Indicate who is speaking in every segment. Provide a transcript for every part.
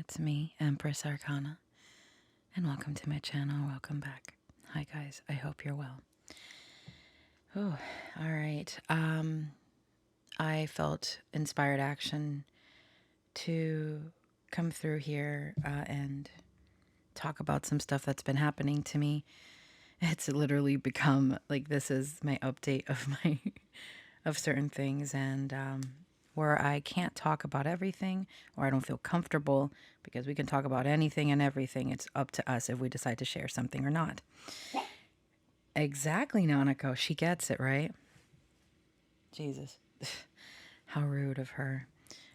Speaker 1: It's me, Empress Arcana, and welcome to my channel. Welcome back. Hi, guys. I hope you're well. Oh, all right. I felt inspired action to come through here and talk about some stuff that's been happening to me. It's literally become like this is my update of my of certain things, and where I can't talk about everything or I don't feel comfortable, because we can talk about anything and everything. It's up to us if we decide to share something or not. Exactly, Nanako. She gets it, right? Jesus. How rude of her.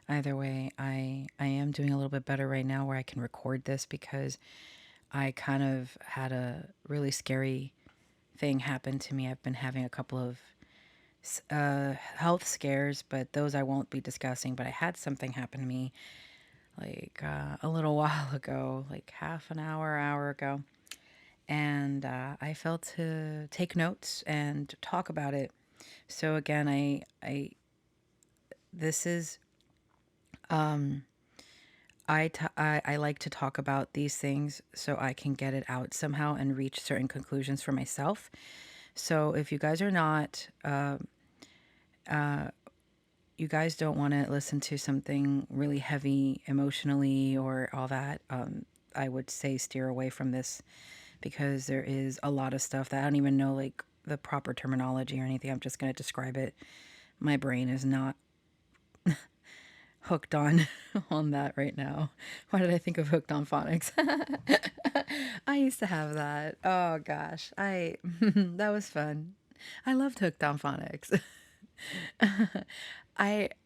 Speaker 1: Either way, I am doing a little bit better right now where I can record this, because I kind of had a really scary thing happen to me. I've been having a couple of health scares, but those I won't be discussing. But I had something happen to me like a little while ago, like half an hour ago. And I felt to take notes and talk about it. So again, this is, I like to talk about these things so I can get it out somehow and reach certain conclusions for myself. So if you guys are not, you guys don't want to listen to something really heavy emotionally or all that, I would say steer away from this, because there is a lot of stuff that I don't even know like the proper terminology or anything. I'm just going to describe it. My brain is not hooked on on that right now. Why did I think of hooked on phonics? I used to have that. Oh gosh. I that was fun. I loved hooked on phonics.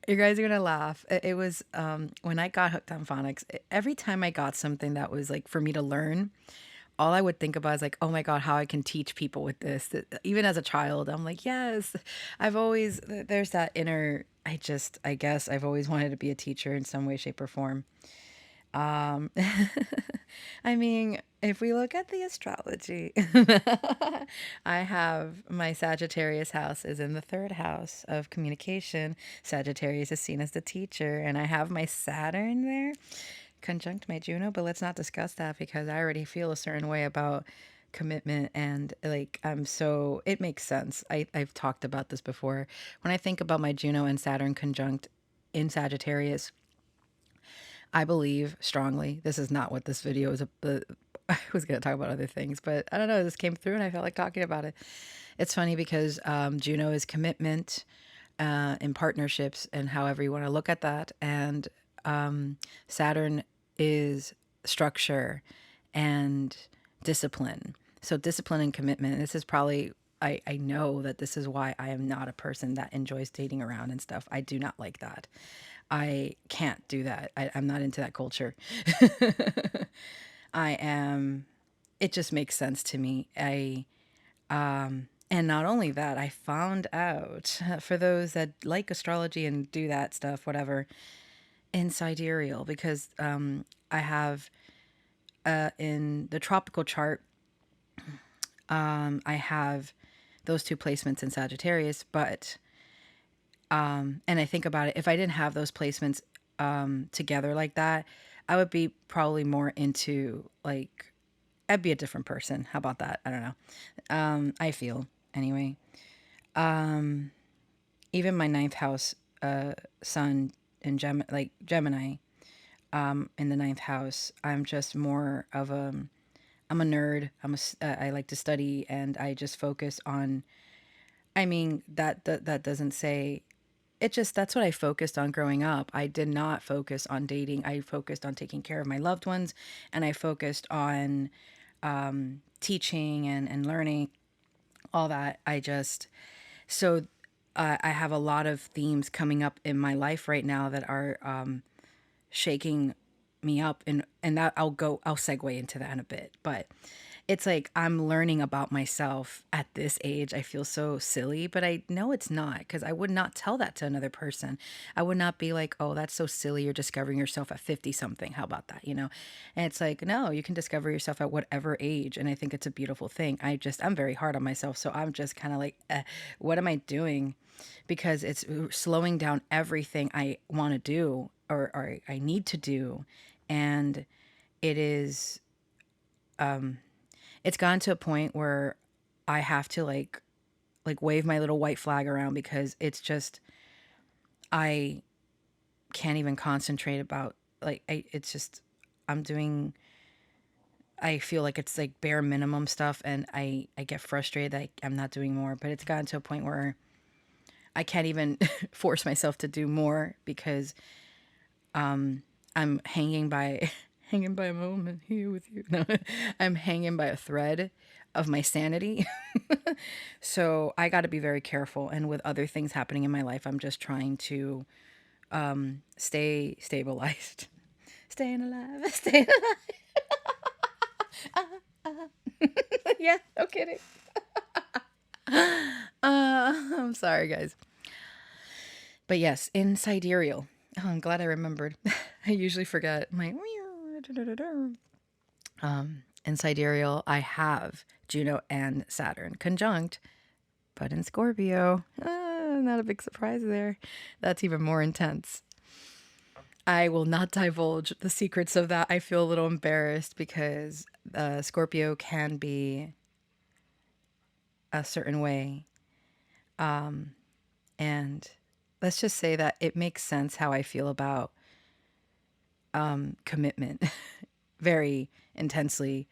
Speaker 1: You guys are gonna laugh. It was when I got hooked on phonics. Every time I got something that was like for me to learn, all I would think about is like, oh my God, how I can teach people with this. Even as a child, I'm like, yes, there's that inner, I guess I've always wanted to be a teacher in some way, shape, or form. Um, I mean, if we look at the astrology, I have my Sagittarius house is in the third house of communication. Sagittarius is seen as the teacher, and I have my Saturn there conjunct my Juno, but let's not discuss that because I already feel a certain way about commitment, and like it makes sense. I've talked about this before. When I think about my Juno and Saturn conjunct in Sagittarius, I believe strongly, this is not what this video is. I was going to talk about other things, but I don't know. This came through and I felt like talking about it. It's funny because Juno is commitment in partnerships and however you want to look at that. And Saturn is structure and discipline. So discipline and commitment. This is probably, I know that this is why I am not a person that enjoys dating around and stuff. I do not like that. I can't do that. I'm not into that culture. I am, it just makes sense to me. And not only that, I found out for those that like astrology and do that stuff, whatever, in sidereal, because I have in the tropical chart, I have those two placements in Sagittarius, but and I think about it, if I didn't have those placements together like that, I would be probably more into like, I'd be a different person. How about that? I don't know. I feel anyway. Even my ninth house sun in Gemini, in the ninth house, I'm just more of I'm a nerd. I like to study, and I just focus on. I mean that doesn't say. It just, that's what I focused on growing up. I did not focus on dating. I focused on taking care of my loved ones, and I focused on teaching and learning all that. So I have a lot of themes coming up in my life right now that are shaking me up, and that I'll segue into that in a bit. But it's like I'm learning about myself at this age. I feel so silly, but I know it's not, because I would not tell that to another person. I would not be like, oh, that's so silly. You're discovering yourself at 50 something. How about that? And it's like, no, you can discover yourself at whatever age. And I think it's a beautiful thing. I'm very hard on myself. So I'm just kind of like, what am I doing? Because it's slowing down everything I want to do, or I need to do. And it is, it's gotten to a point where I have to like wave my little white flag around because it's just, I can't even concentrate about, it's just, I'm doing, I feel like it's like bare minimum stuff, and I get frustrated that I'm not doing more, but it's gotten to a point where I can't even force myself to do more because I'm hanging by hanging by a moment here with you. No, I'm hanging by a thread of my sanity. So I got to be very careful. And with other things happening in my life, I'm just trying to stay stabilized, staying alive, staying alive. Yeah, no kidding. I'm sorry, guys. But yes, in sidereal. Oh, I'm glad I remembered. I usually forget my. In sidereal, I have Juno and Saturn conjunct, but in Scorpio. Not a big surprise there. That's even more intense. I will not divulge the secrets of that. I feel a little embarrassed because Scorpio can be a certain way. And let's just say that it makes sense how I feel about commitment very intensely.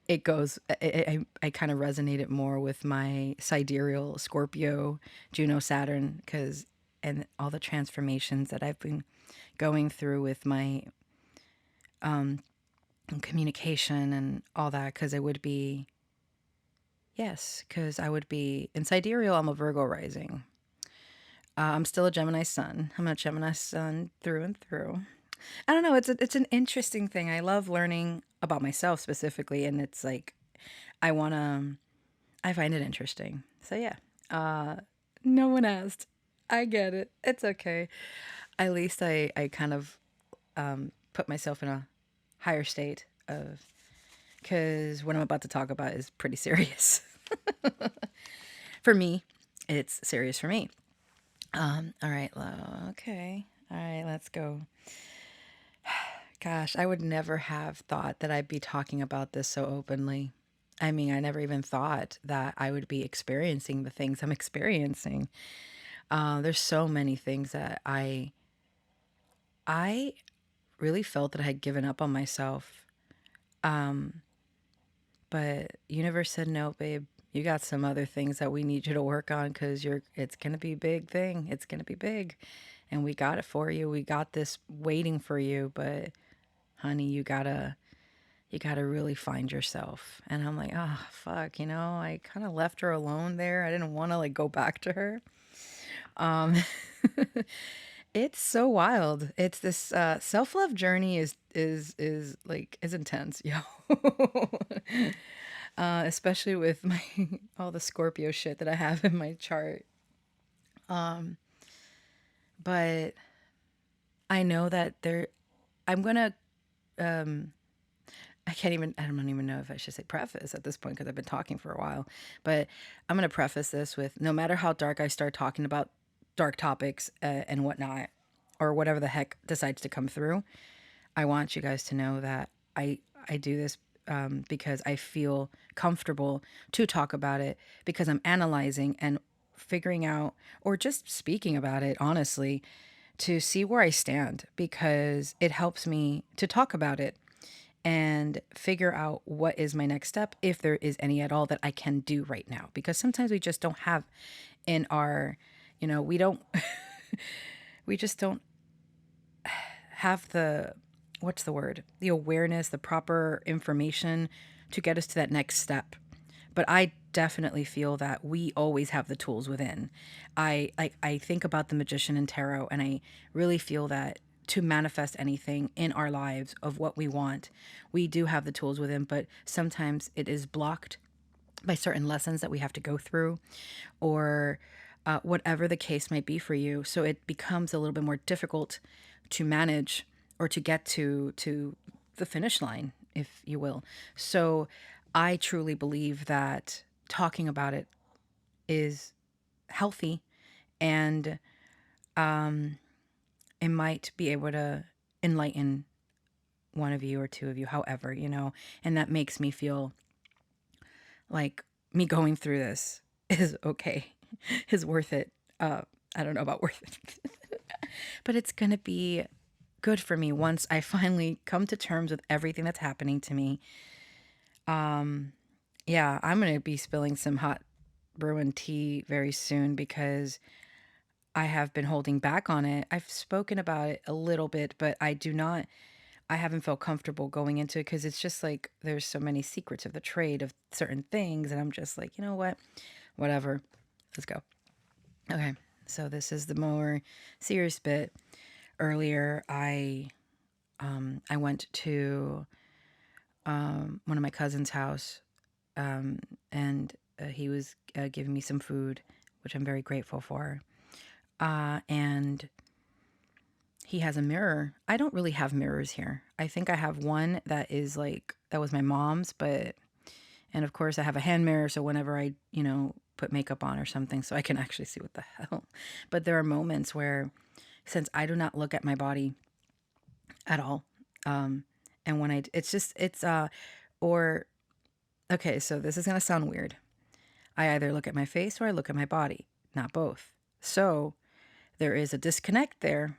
Speaker 1: It goes, I kind of resonate it more with my sidereal Scorpio, Juno, Saturn, because, and all the transformations that I've been going through with my communication and all that, because it would be, yes, because I would be in sidereal, I'm a Virgo rising. I'm still a Gemini sun. I'm a Gemini sun through and through. I don't know. It's an interesting thing. I love learning about myself specifically, and it's like I wanna. I find it interesting. So yeah. No one asked. I get it. It's okay. At least I kind of put myself in a higher state of, because what I'm about to talk about is pretty serious. For me, it's serious for me. All right. Okay. All right. Let's go. Gosh, I would never have thought that I'd be talking about this so openly. I mean, I never even thought that I would be experiencing the things I'm experiencing. There's so many things that I really felt that I had given up on myself. But universe said, no, babe, you got some other things that we need you to work on because it's going to be a big thing. It's going to be big. And we got it for you. We got this waiting for you. But honey, you gotta really find yourself. And I'm like, oh, fuck, I kind of left her alone there. I didn't want to like go back to her. Um, it's so wild. It's this self-love journey is like is intense, yo. Especially with my all the Scorpio shit that I have in my chart. But I know that I'm gonna I don't even know if I should say preface at this point because I've been talking for a while, but I'm going to preface this with no matter how dark I start talking about dark topics and whatnot, or whatever the heck decides to come through, I want you guys to know that I do this because I feel comfortable to talk about it because I'm analyzing and figuring out, or just speaking about it honestly, to see where I stand because it helps me to talk about it and figure out what is my next step, if there is any at all that I can do right now. Because sometimes we just don't have in our, we don't, we just don't have the, what's the word? The awareness, the proper information to get us to that next step. But I definitely feel that we always have the tools within. I think about the magician and tarot, and I really feel that to manifest anything in our lives of what we want, we do have the tools within, but sometimes it is blocked by certain lessons that we have to go through, or whatever the case might be for you. So it becomes a little bit more difficult to manage or to get to the finish line, if you will. So I truly believe that talking about it is healthy, and it might be able to enlighten one of you or two of you, however, and that makes me feel like me going through this is okay, is worth it. I don't know about worth it, but it's going to be good for me once I finally come to terms with everything that's happening to me. Yeah, I'm going to be spilling some hot brewing tea very soon because I have been holding back on it. I've spoken about it a little bit, but I haven't felt comfortable going into it because it's just like there's so many secrets of the trade of certain things. And I'm just like, you know what? Whatever. Let's go. Okay. So this is the more serious bit. Earlier, I went to one of my cousin's house, and he was giving me some food, which I'm very grateful for. And he has a mirror. I don't really have mirrors here. I think I have one that is like, that was my mom's, and of course I have a hand mirror. So whenever I, put makeup on or something, so I can actually see what the hell. But there are moments where, since I do not look at my body at all, and when or, okay, so this is going to sound weird. I either look at my face or I look at my body, not both. So there is a disconnect there.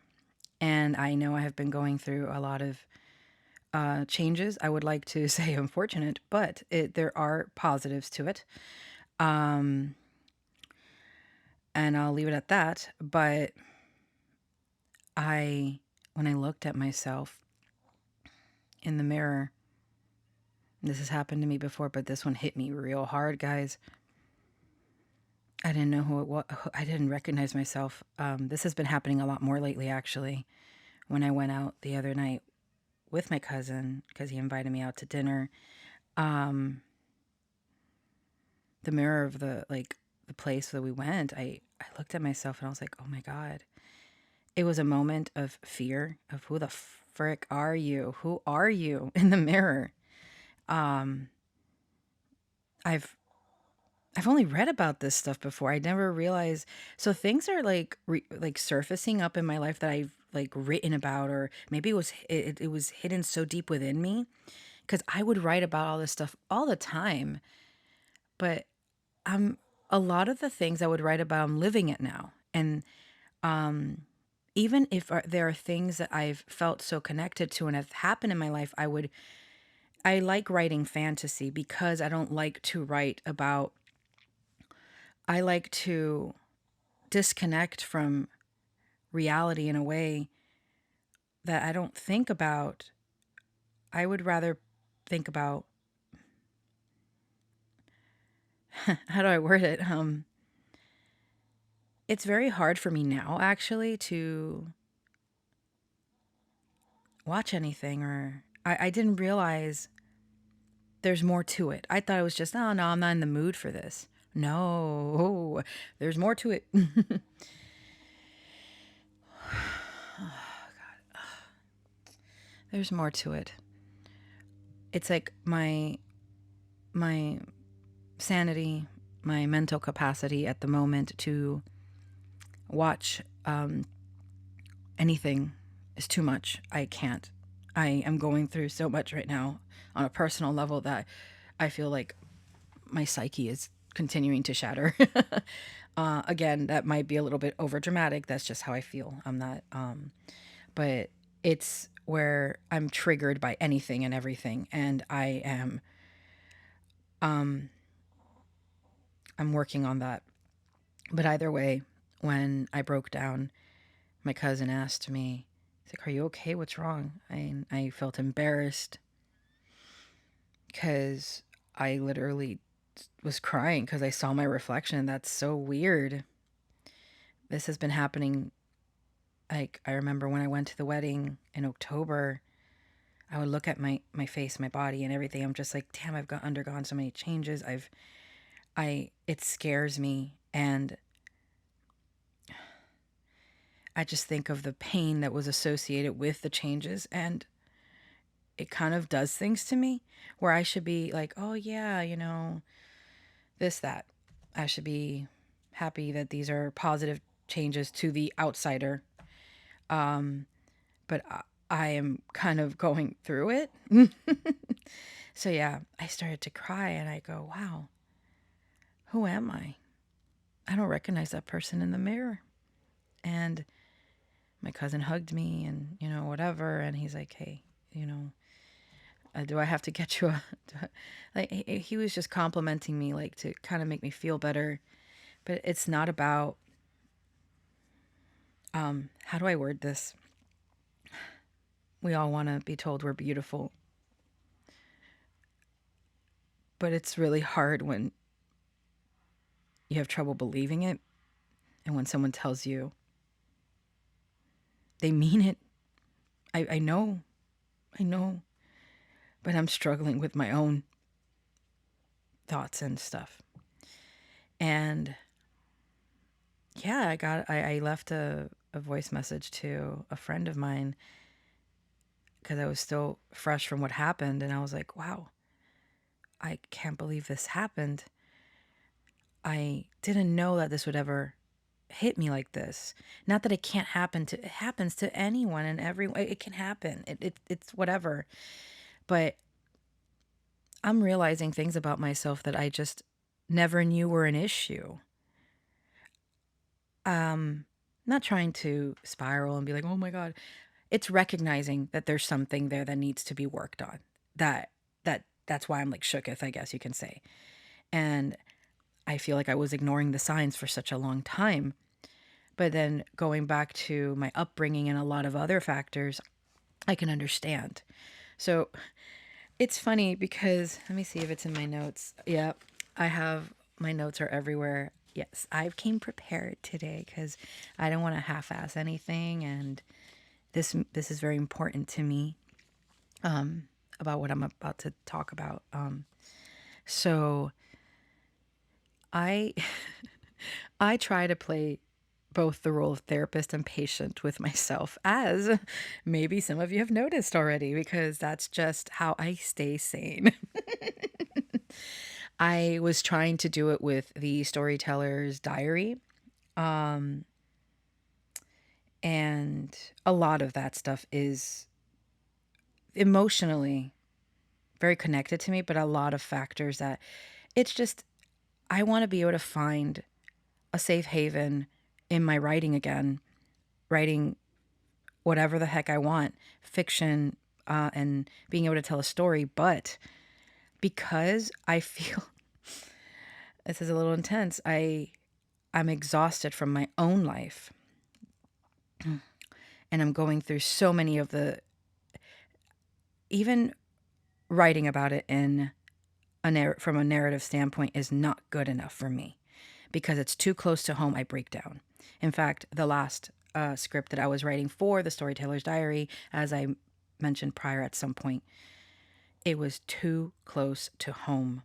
Speaker 1: And I know I have been going through a lot of changes. I would like to say unfortunate, but there are positives to it. And I'll leave it at that. But when I looked at myself in the mirror, this has happened to me before, but this one hit me real hard, guys. I didn't know who it was. I didn't recognize myself. This has been happening a lot more lately, actually. When I went out the other night with my cousin, because he invited me out to dinner, the mirror of the place that we went, I looked at myself and I was like, oh my God. It was a moment of fear of who the frick are you? Who are you in the mirror? Um, I've I've only read about this stuff before. I never realized. So things are like surfacing up in my life that I've like written about, or maybe it was hidden so deep within me because I would write about all this stuff all the time. But I'm a lot of the things I would write about, I'm living it now, and um, even if there are things that I've felt so connected to and have happened in my life, I like writing fantasy because I don't like to write about. I like to disconnect from reality in a way that I don't think about. I would rather think about how do I word it? It's very hard for me now actually to watch anything, or I didn't realize there's more to it. I thought it was just, oh no, I'm not in the mood for this. No, there's more to it. There's more to it. It's like my sanity, my mental capacity at the moment to watch anything is too much. I can't. I am going through so much right now on a personal level that I feel like my psyche is continuing to shatter. Again, that might be a little bit over dramatic. That's just how I feel. I'm not, but it's where I'm triggered by anything and everything. And I'm working on that. But either way, when I broke down, my cousin asked me, he's like, are you okay? What's wrong? I felt embarrassed because I literally was crying because I saw my reflection. That's so weird. This has been happening. Like, I remember when I went to the wedding in October, I would look at my face, my body, and everything. I'm just like, damn, undergone so many changes. It scares me. And I just think of the pain that was associated with the changes. And it kind of does things to me where I should be like, oh yeah, this, that. I should be happy that these are positive changes to the outsider. But I am kind of going through it. So yeah, I started to cry and I go, wow, who am I? I don't recognize that person in the mirror. And my cousin hugged me and, whatever. And he's like, hey, you know, do I have to get you a, like, he was just complimenting me, like, to kind of make me feel better. But it's not about, how do I word this? We all want to be told we're beautiful, but it's really hard when you have trouble believing it. And when someone tells you they mean it, I know, but I'm struggling with my own thoughts and stuff. And yeah, I left a voice message to a friend of mine because I was still fresh from what happened. And I was like, wow, I can't believe this happened. I didn't know that this would ever hit me like this. Not that it can't happen to, it happens to anyone and everyone. It can happen. It's whatever. But I'm realizing things about myself that I just never knew were an issue. Not trying to spiral and be like, oh my God. It's recognizing that there's something there that needs to be worked on. That's why I'm like shooketh, I guess you can say. And I feel like I was ignoring the signs for such a long time. But then going back to my upbringing and a lot of other factors, I can understand. So it's funny because let me see if it's in my notes. Yeah, I have my notes are everywhere. Yes, I came prepared today because I don't want to half-ass anything, and this is very important to me about what I'm about to talk about. So I I try to play both the role of therapist and patient with myself, as maybe some of you have noticed already, because that's just how I stay sane. I was trying to do it with the storyteller's diary. And a lot of that stuff is emotionally very connected to me, but a lot of factors that it's just, I want to be able to find a safe haven in my writing again, writing whatever the heck I want, fiction, and being able to tell a story. But because I feel this is a little intense, I'm exhausted from my own life. And I'm going through so many of the, even writing about it in from a narrative standpoint is not good enough for me because it's too close to home. I break down. In fact, the last script that I was writing for the Storyteller's Diary, as I mentioned prior at some point, it was too close to home.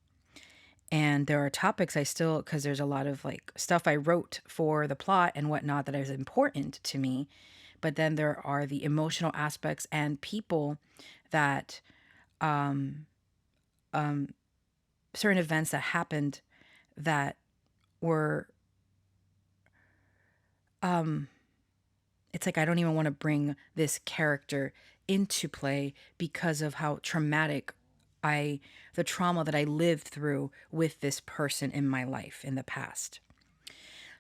Speaker 1: And there are topics I still, because there's a lot of like stuff I wrote for the plot and whatnot that is important to me. But then there are the emotional aspects and people that certain events that happened that were it's like I don't even want to bring this character into play because of how traumatic the trauma that I lived through with this person in my life in the past.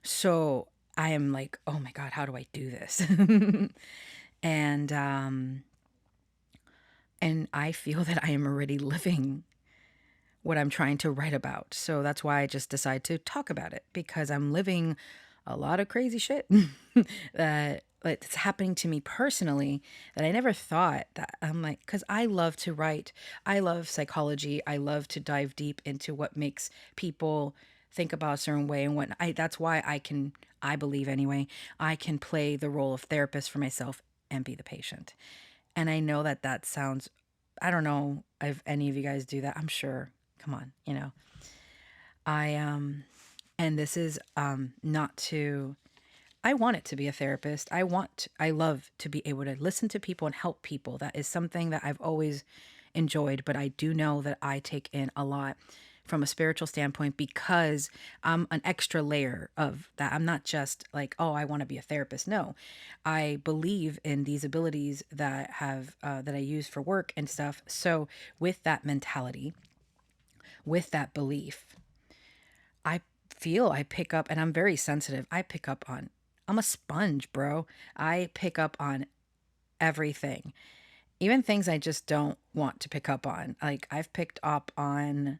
Speaker 1: So I am like, oh my God, how do I do this? and and I feel that I am already living what I'm trying to write about. So that's why I just decide to talk about it because I'm living a lot of crazy shit that it's happening to me personally that I never thought that I'm like, because I love to write. I love psychology. I love to dive deep into what makes people think about a certain way and what that's why I believe anyway, I can play the role of therapist for myself and be the patient. And I know that that sounds, I don't know if any of you guys do that. I'm sure. Come on, and this is not to, I want it to be a therapist. I love to be able to listen to people and help people. That is something that I've always enjoyed, but I do know that I take in a lot from a spiritual standpoint because I'm an extra layer of that. I'm not just like, oh, I want to be a therapist. No, I believe in these abilities that have that I use for work and stuff. So with that mentality, with that belief, I feel I pick up, and I'm very sensitive. I pick up on, I'm a sponge, bro. I pick up on everything, even things I just don't want to pick up on. Like I've picked up on,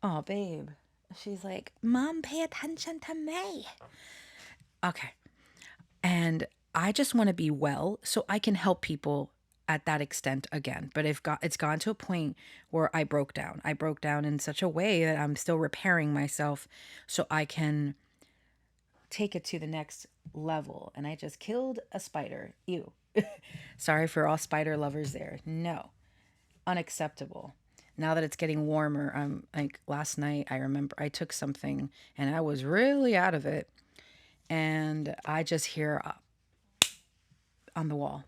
Speaker 1: oh, babe. She's like, Mom, pay attention to me. Okay. And I just want to be well so I can help people at that extent again. But it's gone to a point where I broke down. I broke down in such a way that I'm still repairing myself so I can take it to the next level. And I just killed a spider. Ew. Sorry for all spider lovers there. No, unacceptable. Now that it's getting warmer, I'm like last night, I remember I took something and I was really out of it. And I just hear on the wall.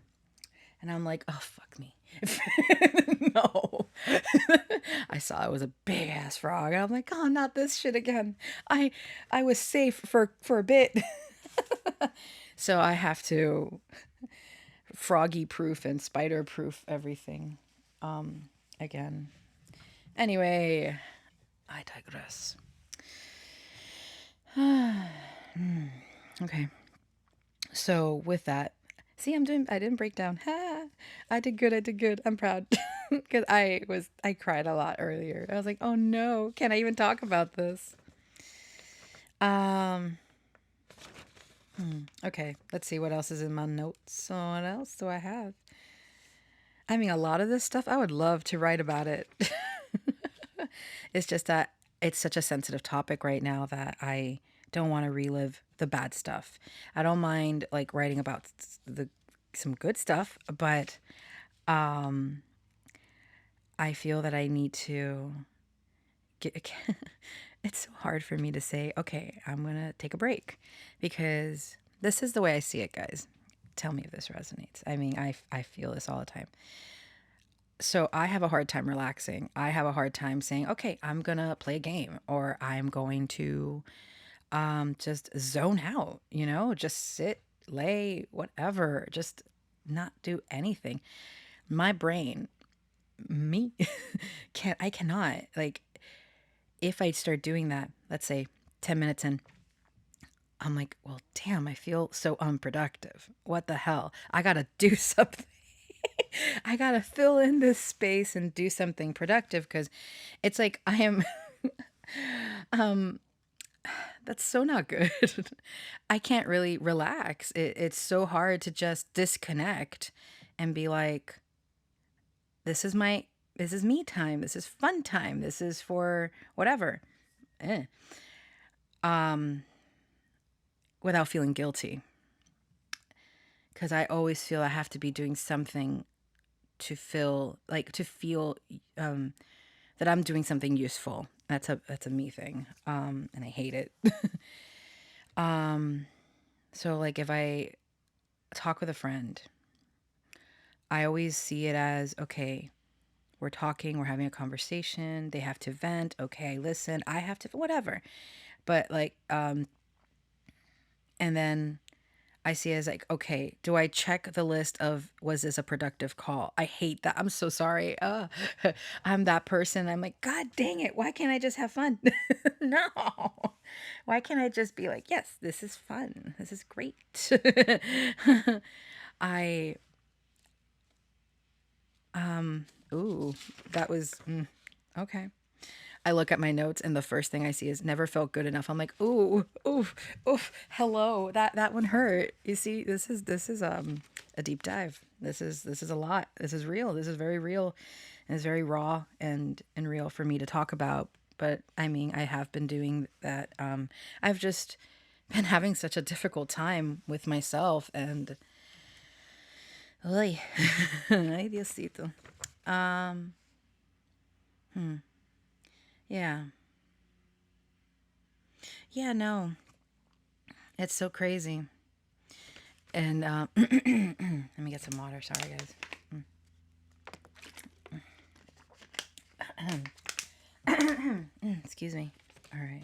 Speaker 1: And I'm like, oh, fuck me. No. I saw it was a big ass frog. And I'm like, oh, not this shit again. I was safe for a bit. So I have to froggy proof and spider proof everything again. Anyway, I digress. Okay. So with that, see, I didn't break down. I did good. I did good. I'm proud. Because I cried a lot earlier. I was like, oh no, can I even talk about this? Um, okay, let's see what else is in my notes. So what else do I have? I mean, a lot of this stuff, I would love to write about it. It's just that it's such a sensitive topic right now that I don't want to relive the bad stuff. I don't mind like writing about some good stuff, but I feel that I need to get. It's so hard for me to say, okay, I'm going to take a break because this is the way I see it, guys. Tell me if this resonates. I mean, I feel this all the time. So I have a hard time relaxing. I have a hard time saying, okay, I'm going to play a game or I'm going to just zone out, just sit, lay, whatever, just not do anything. My brain, me, I cannot, like, if I start doing that, let's say 10 minutes in, I'm like, well, damn, I feel so unproductive. What the hell? I got to do something. I got to fill in this space and do something productive because it's like I am, that's so not good. I can't really relax. It's so hard to just disconnect and be like, this is me time. This is fun time. This is for whatever. Eh. Without feeling guilty. Because I always feel I have to be doing something to feel that I'm doing something useful. That's a me thing. And I hate it. So like if I talk with a friend, I always see it as, okay, we're talking, we're having a conversation, they have to vent, okay, listen, I have to, whatever. But like, and then I see it as like, okay, do I check the list of, was this a productive call? I hate that. I'm so sorry. I'm that person. I'm like, God dang it. Why can't I just have fun? No. Why can't I just be like, yes, this is fun. This is great. I, ooh, that was, okay. I look at my notes and the first thing I see is never felt good enough. I'm like, ooh, ooh, ooh, hello. That one hurt. You see, this is a deep dive. This is a lot. This is real. This is very real. And it's very raw and real for me to talk about. But I mean, I have been doing that. I've just been having such a difficult time with myself and ay, ay Diosito. Yeah. Yeah, no. It's so crazy. And let me get some water. Sorry, guys. Excuse me. All right.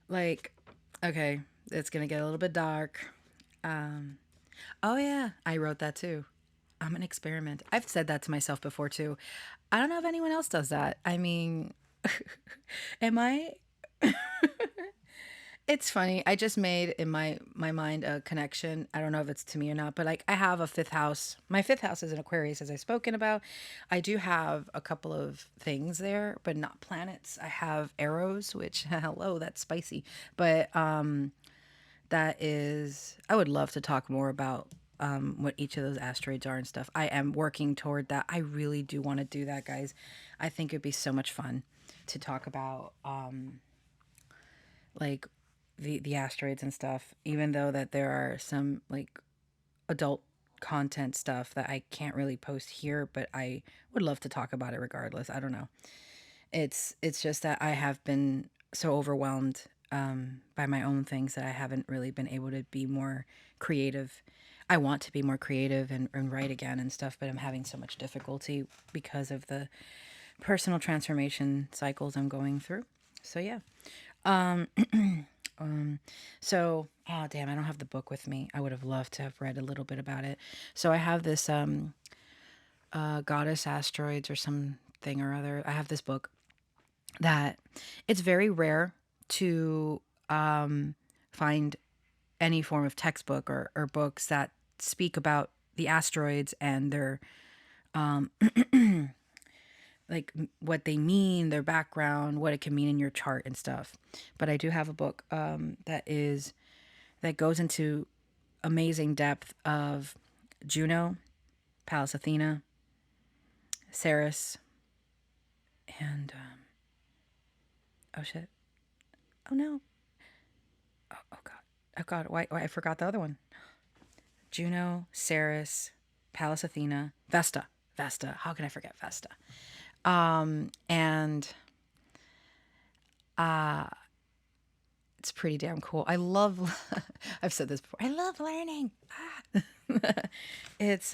Speaker 1: Like, okay, it's gonna get a little bit dark. Um, oh yeah, I wrote that too. I'm an experiment. I've said that to myself before too. I don't know if anyone else does that. I mean, am I? It's funny. I just made in my mind a connection. I don't know if it's to me or not, but like I have a fifth house. My fifth house is an Aquarius, as I've spoken about. I do have a couple of things there, but not planets. I have arrows, which hello, that's spicy. But that is, I would love to talk more about what each of those asteroids are and stuff. I am working toward that. I really do want to do that, guys. I think it'd be so much fun to talk about like the asteroids and stuff, even though that there are some like adult content stuff that I can't really post here, but I would love to talk about it regardless. I don't know. It's just that I have been so overwhelmed by my own things that I haven't really been able to be more creative. I want to be more creative and write again and stuff, but I'm having so much difficulty because of the personal transformation cycles I'm going through. So yeah. Um, so, oh damn, I don't have the book with me. I would have loved to have read a little bit about it. So I have this Goddess Asteroids or something or other. I have this book that it's very rare to find any form of textbook or books that speak about the asteroids and their like what they mean, their background, what it can mean in your chart and stuff. But I do have a book that goes into amazing depth of Juno, Pallas Athena, Ceres, and oh shit, oh no, oh god, oh god, why I forgot the other one. Juno, Ceres, Pallas Athena, Vesta. How can I forget Vesta? And it's pretty damn cool. I love. I've said this before. I love learning. It's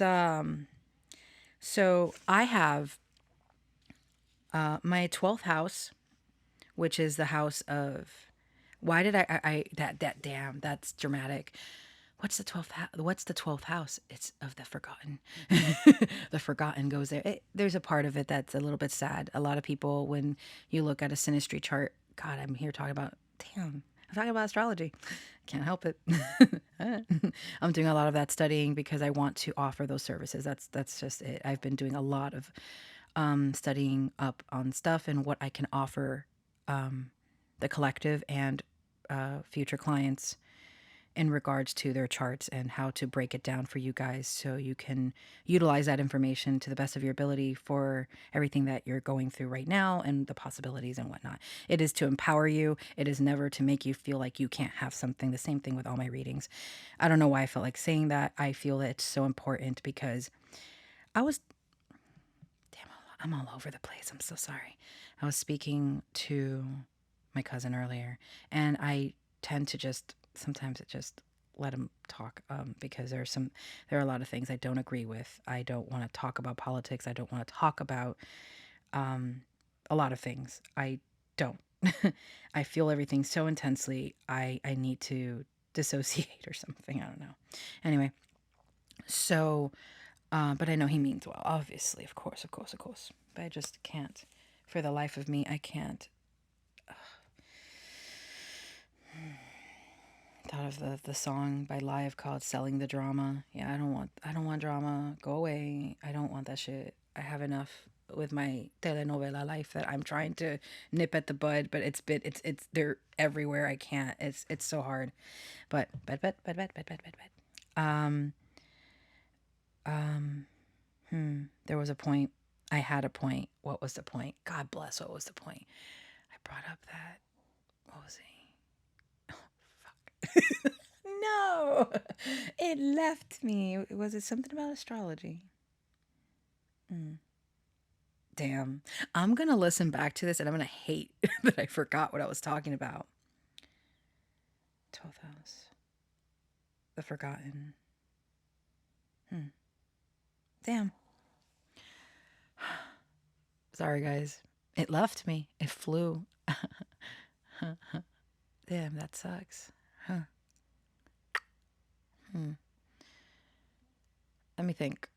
Speaker 1: So I have my 12th house, which is the house of. Why did I that damn, that's dramatic. What's the 12th what's the 12th house? It's of the forgotten. The forgotten goes there. There's a part of it that's a little bit sad. A lot of people, when you look at a synastry chart, God, I'm here talking about, damn, I'm talking about astrology. Can't help it. I'm doing a lot of that studying because I want to offer those services. That's just it. I've been doing a lot of studying up on stuff and what I can offer the collective and future clients in regards to their charts and how to break it down for you guys so you can utilize that information to the best of your ability for everything that you're going through right now and the possibilities and whatnot. It is to empower you. It is never to make you feel like you can't have something. The same thing with all my readings. I don't know why I felt like saying that. I feel that it's so important because I was, damn, I'm all over the place. I'm so sorry. I was speaking to my cousin earlier and I tend to just sometimes it just let him talk because there are a lot of things I don't agree with. I don't want to talk about politics. I don't want to talk about a lot of things. I don't. I feel everything so intensely. I need to dissociate or something. I don't know. Anyway, so but I know he means well. Obviously, of course. But I just can't. For the life of me, I can't. Thought of the song by Live called "Selling the Drama." Yeah, I don't want drama. Go away. I don't want that shit. I have enough with my telenovela life that I'm trying to nip at the bud, but it's they're everywhere. I can't. It's so hard. But. Um there was a point. I had a point. What was the point? God bless. What was the point? I brought up that. What was he? Fuck. No, it left me. Was it something about astrology? Damn. I'm going to listen back to this and I'm going to hate that I forgot what I was talking about. 12th house. The forgotten. Damn. Sorry, guys. It left me. It flew. Damn, that sucks. Huh. Hmm. Let me think.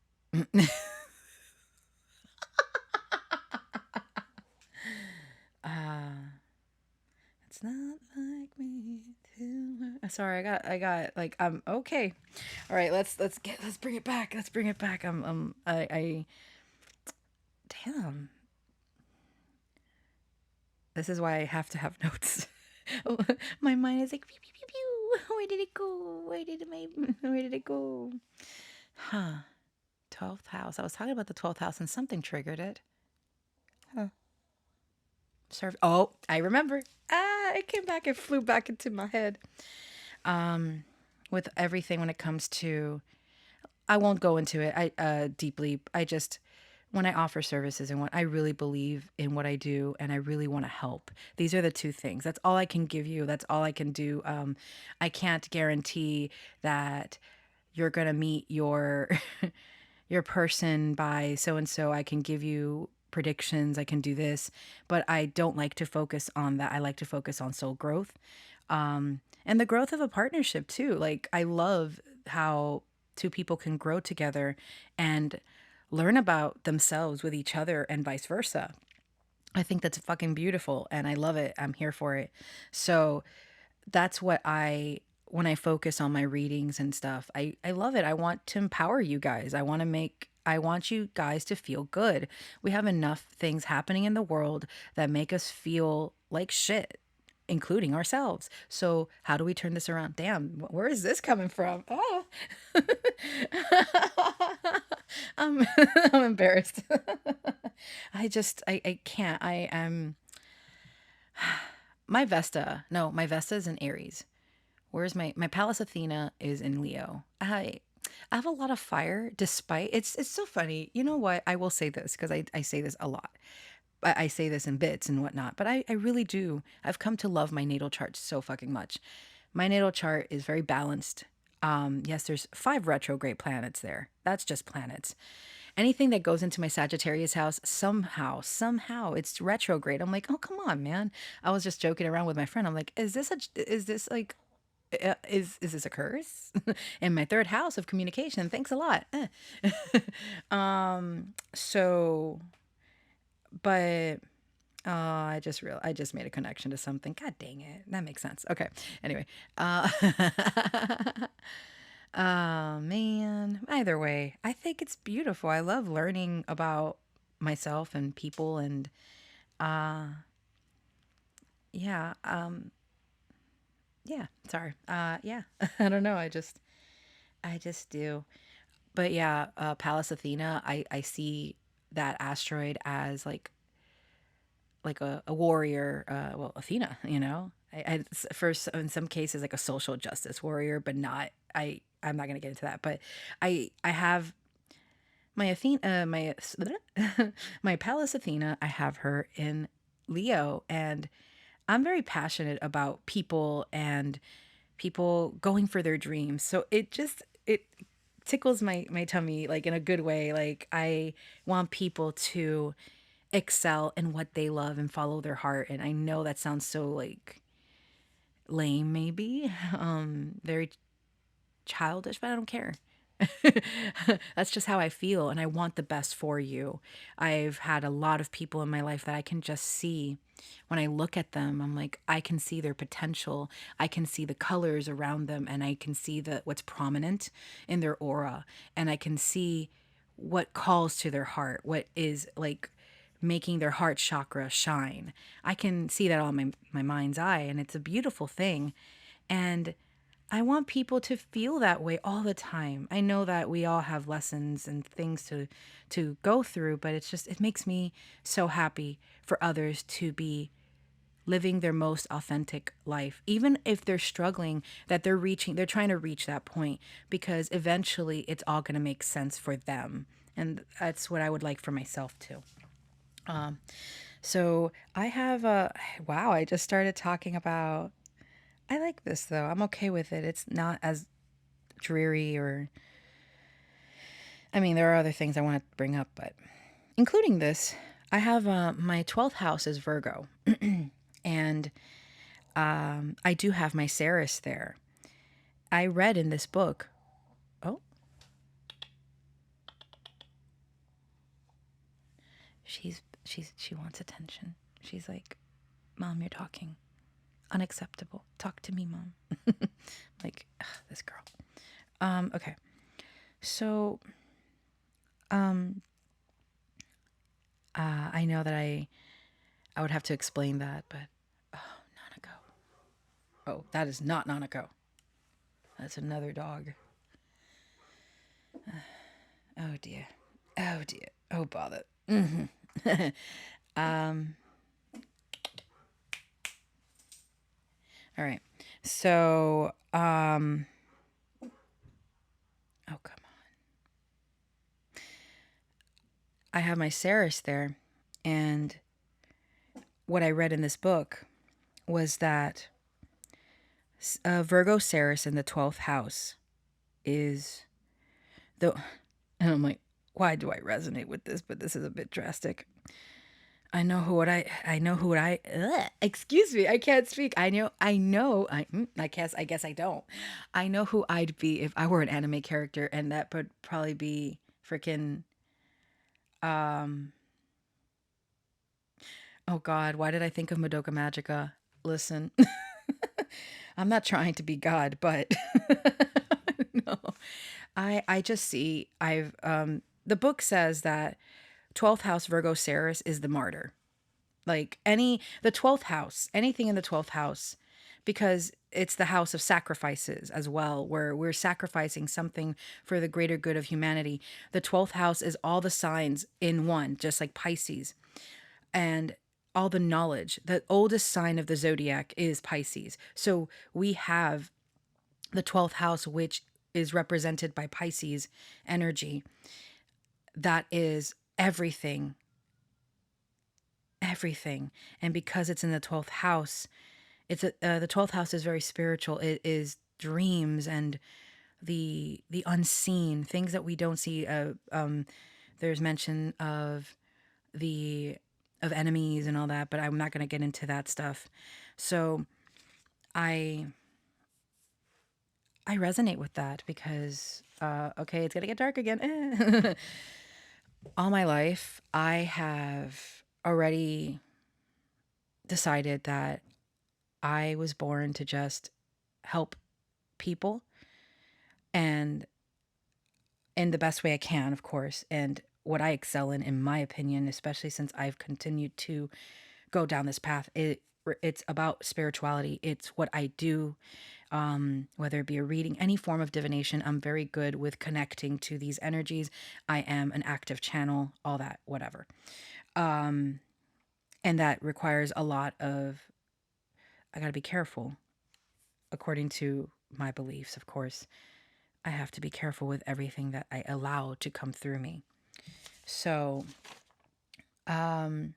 Speaker 1: Ah, it's not like me too. Sorry, I got like okay. All right, let's bring it back. Let's bring it back. I damn. This is why I have to have notes. My mind is like pew, pew, pew, pew. Where did it go? Where did it go? Huh. 12th house. I was talking about the 12th house and something triggered it. Huh. Oh, I remember. It came back. It flew back into my head. Um, with everything when it comes to, I won't go into it. Deeply. I just when I offer services and what I really believe in what I do and I really want to help. These are the two things. That's all I can give you. That's all I can do. I can't guarantee that you're gonna meet your your person by so and so. I can give you predictions. I can do this, but I don't like to focus on that. I like to focus on soul growth, and the growth of a partnership too. Like I love how two people can grow together and learn about themselves with each other and vice versa. I think that's fucking beautiful and I love it. I'm here for it. So that's what when I focus on my readings and stuff, I love it. I want to empower you guys. I want you guys to feel good. We have enough things happening in the world that make us feel like shit, including ourselves. So how do we turn this around? Damn, where is this coming from? Oh. I'm, I'm embarrassed. I can't. I am my Vesta. No, my Vesta is in Aries. Where's my Pallas Athena is in Leo. I have a lot of fire despite it's so funny. You know what? I will say this because I say this a lot. I say this in bits and whatnot, but I really do. I've come to love my natal chart so fucking much. My natal chart is very balanced. Yes, there's 5 retrograde planets there. That's just planets. Anything that goes into my Sagittarius house, somehow it's retrograde. I'm like, oh, come on, man. I was just joking around with my friend. I'm like, is this like, is this a curse? In my 3rd house of communication. Thanks a lot. So, but I just made a connection to something. God dang it. That makes sense. Okay. Anyway. Oh man. Either way, I think it's beautiful. I love learning about myself and people and uh yeah. Yeah. Sorry. Yeah. I don't know. I just do. But yeah, Pallas Athena, I see that asteroid as like a warrior, well, Athena, you know. In some cases like a social justice warrior, but not I'm not going to get into that, but I have my Athena my Pallas Athena, I have her in Leo, and I'm very passionate about people and people going for their dreams. So it tickles my tummy like in a good way. Like I want people to excel in what they love and follow their heart. And I know that sounds so like lame, maybe, very childish, but I don't care. That's just how I feel. And I want the best for you. I've had a lot of people in my life that I can just see when I look at them. I'm like, I can see their potential. I can see the colors around them and I can see what's prominent in their aura. And I can see what calls to their heart, what is like making their heart chakra shine. I can see that on my mind's eye, and it's a beautiful thing. And I want people to feel that way all the time. I know that we all have lessons and things to go through, but it makes me so happy for others to be living their most authentic life. Even if they're struggling, that they're trying to reach that point because eventually it's all going to make sense for them. And that's what I would like for myself too. So I have wow, I just started talking about, I like this though. I'm okay with it. It's not as dreary or, I mean, there are other things I want to bring up, but including this, I have my 12th house is Virgo, and I do have my Ceres there. I read in this book. Oh, she wants attention. She's like, "Mom, you're talking. Unacceptable. Talk to me, Mom." Like, ugh, this girl. Okay. So, um, I know that I would have to explain that, but oh, Nanako. Oh, that is not Nanako. That's another dog. Oh dear. Oh dear. Oh bother. um. All right. So, oh come on. I have my Ceres there, and what I read in this book was that Virgo Ceres in the 12th house is the, and I'm like, why do I resonate with this? But this is a bit drastic. I know who what I, ugh, excuse me, I can't speak. I guess I don't. I know who I'd be if I were an anime character, and that would probably be freaking, um, oh God, why did I think of Madoka Magica? Listen, I'm not trying to be God, but no, I just see, the book says that 12th house Virgo Ceres is the martyr. Like the 12th house, anything in the 12th house, because it's the house of sacrifices as well, where we're sacrificing something for the greater good of humanity. The 12th house is all the signs in one, just like Pisces, and all the knowledge. The oldest sign of the zodiac is Pisces. So we have the 12th house, which is represented by Pisces energy. That is everything, everything. And because it's in the 12th house, the 12th house is very spiritual. It is dreams and the unseen, things that we don't see. There's mention of the of enemies and all that, but I'm not going to get into that stuff. So I I resonate with that because okay, it's going to get dark again. All my life I have already decided that I was born to just help people, and in the best way I can, of course, and what I excel in my opinion, especially since I've continued to go down this path. It's about spirituality. It's what I do, whether it be a reading, any form of divination. I'm very good with connecting to these energies. I am an active channel, all that, whatever. Um, and that requires a lot of, I got to be careful according to my beliefs, of course. I have to be careful with everything that I allow to come through me. So, um,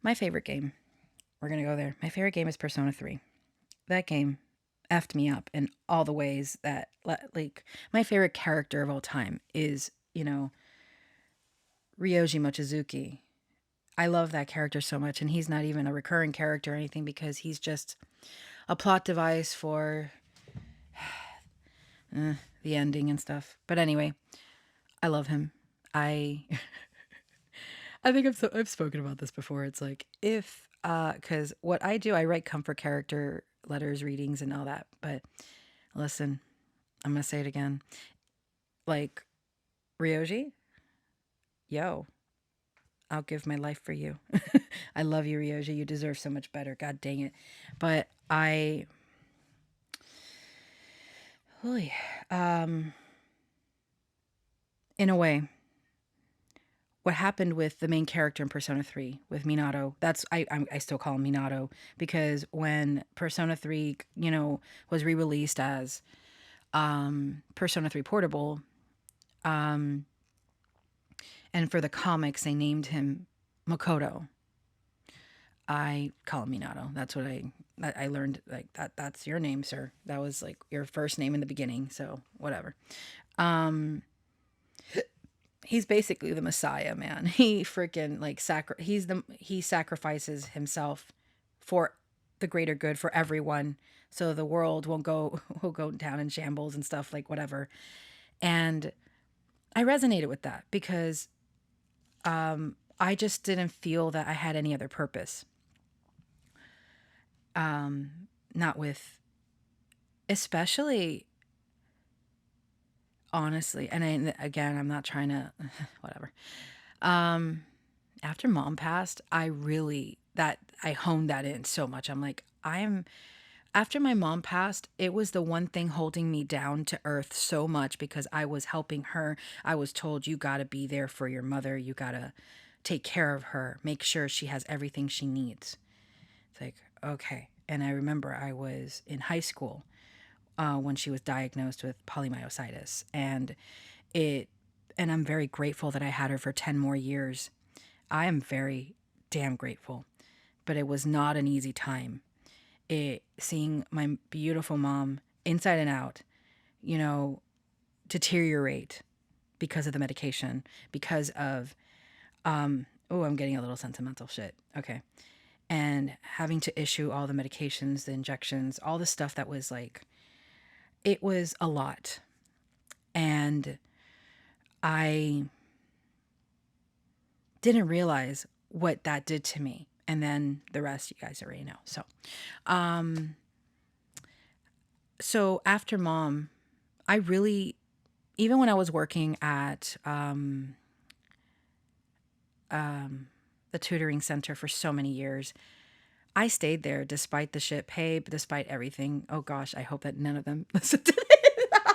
Speaker 1: my favorite game, we're going to go there. My favorite game is Persona 3. That game effed me up in all the ways that, like, my favorite character of all time is, Ryoji Mochizuki. I love that character so much, and he's not even a recurring character or anything because he's just a plot device for the ending and stuff. But anyway, I love him. I I think I've spoken about this before. It's like if because what I do, I write comfort character letters, readings, and all that. But listen, I'm gonna say it again. Like Ryoji, yo, I'll give my life for you. I love you, Ryoji. You deserve so much better. God dang it. But oh yeah, in a way, what happened with the main character in Persona 3 with Minato, I still call him Minato because when Persona 3, was re-released as Persona 3 Portable, um, and for the comics they named him Makoto. I call him Minato. That's what I learned, like that's your name, sir. That was like your first name in the beginning, so whatever. Um he's basically the Messiah, man. He freaking like he sacrifices himself for the greater good for everyone, so the world won't go will go down in shambles and stuff like whatever. And I resonated with that because I just didn't feel that I had any other purpose. Not with, especially honestly, and again, I'm not trying to, whatever. After mom passed, I honed that in so much. I'm like, after my mom passed, it was the one thing holding me down to earth so much because I was helping her. I was told, you got to be there for your mother. You got to take care of her, make sure she has everything she needs. It's like, okay. And I remember I was in high school when she was diagnosed with polymyositis. It, and I'm very grateful that I had her for 10 more years. I am very damn grateful, but it was not an easy time. Seeing my beautiful mom inside and out, you know, deteriorate because of the medication, because of, oh, I'm getting a little sentimental shit. Okay. And having to issue all the medications, the injections, all the stuff that was like, it was a lot. And I didn't realize what that did to me. And then the rest you guys already know. So after mom, I really, even when I was working at the tutoring center for so many years, I stayed there despite the shit pay, despite everything. Oh gosh, I hope that none of them listen to this.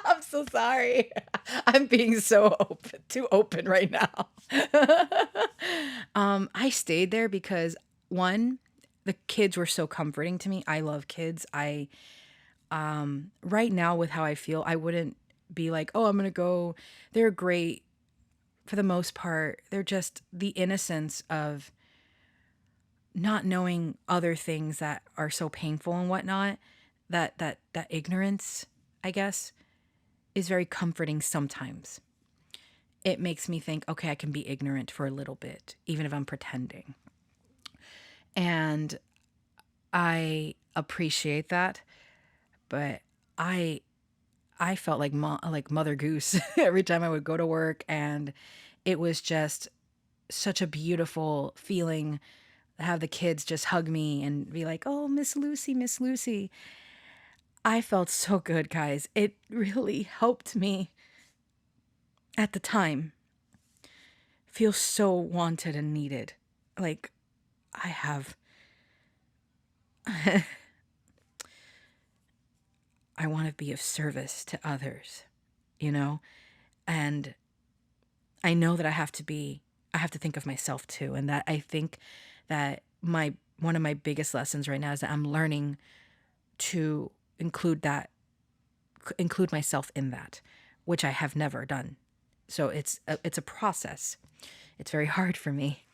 Speaker 1: I'm so sorry. I'm being so too open right now. I stayed there because one, the kids were so comforting to me. I love kids. Right now with how I feel, I wouldn't be like, oh, I'm gonna go. They're great for the most part. They're just the innocence of not knowing other things that are so painful and whatnot. That ignorance, I guess, is very comforting sometimes. It makes me think, okay, I can be ignorant for a little bit, even if I'm pretending. And I appreciate that, but I I felt like like Mother Goose every time I would go to work, and it was just such a beautiful feeling to have the kids just hug me and be like, "Oh, Miss Lucy, Miss Lucy." I felt so good, guys. It really helped me at the time feel so wanted and needed. Like I have I want to be of service to others, you know? And I know that I have to think of myself too. And that I think that one of my biggest lessons right now is that I'm learning to include myself in that, which I have never done. So it's a process. It's very hard for me.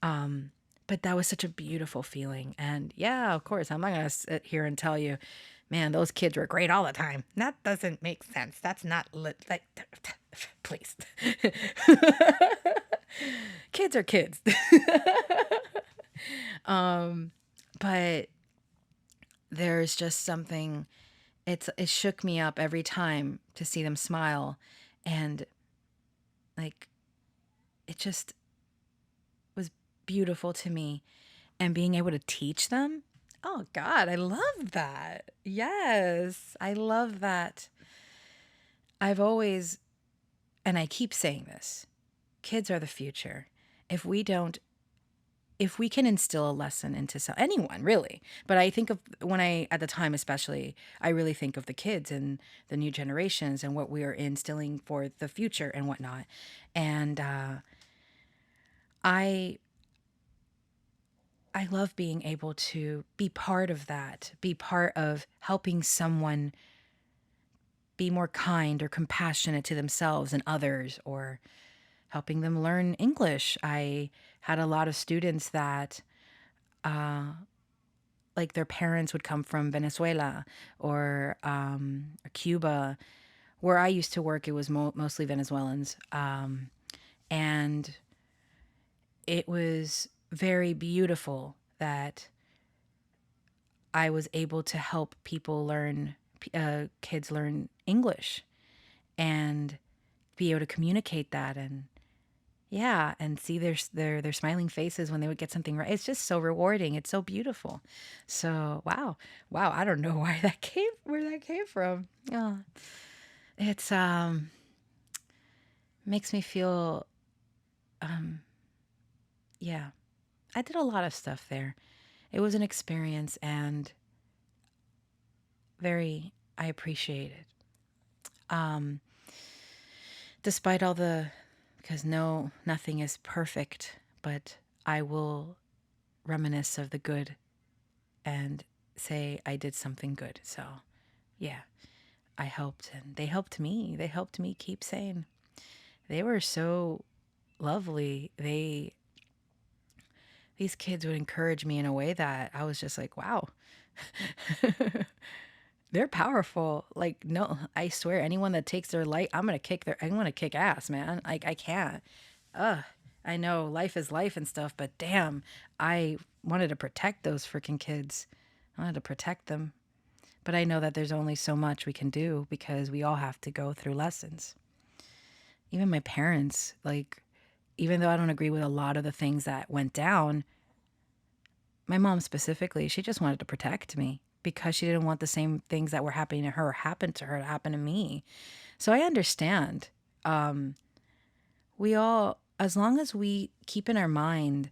Speaker 1: But that was such a beautiful feeling. And yeah, of course, I'm not going to sit here and tell you, man, those kids were great all the time. That doesn't make sense. That's not like, please. Kids are kids. But there's just something, it shook me up every time to see them smile. And like, it just was beautiful to me. And being able to teach them, oh God, I love that. Yes, I love that. I've always, and I keep saying this, kids are the future. If we don't, if we can instill a lesson into anyone really, but I think of at the time especially, I really think of the kids and the new generations and what we are instilling for the future and whatnot. And I love being able to be part of that, be part of helping someone be more kind or compassionate to themselves and others, or helping them learn English. I had a lot of students that, like, their parents would come from Venezuela or Cuba. Where I used to work, it was mostly Venezuelans. And it was very beautiful that I was able to help people learn, kids learn English and be able to communicate that, and yeah, and see their smiling faces when they would get something right. It's just so rewarding. It's so beautiful. So wow, wow. I don't know where that came from. Oh, it's makes me feel yeah. I did a lot of stuff there. It was an experience, and very I appreciate it. Um, despite all the, because no, nothing is perfect, but I will reminisce of the good and say I did something good. So, yeah, I helped, and they helped me. They helped me keep sane. They were so lovely. These kids would encourage me in a way that I was just like, wow. They're powerful. Like, no, I swear, anyone that takes their light, I'm gonna kick ass, man. Like, I can't. Ugh. I know life is life and stuff, but damn, I wanted to protect those freaking kids. I wanted to protect them. But I know that there's only so much we can do because we all have to go through lessons. Even my parents, like, even though I don't agree with a lot of the things that went down, my mom specifically, she just wanted to protect me because she didn't want the same things that were happening to her to happen to me. So I understand. We all, as long as we keep in our mind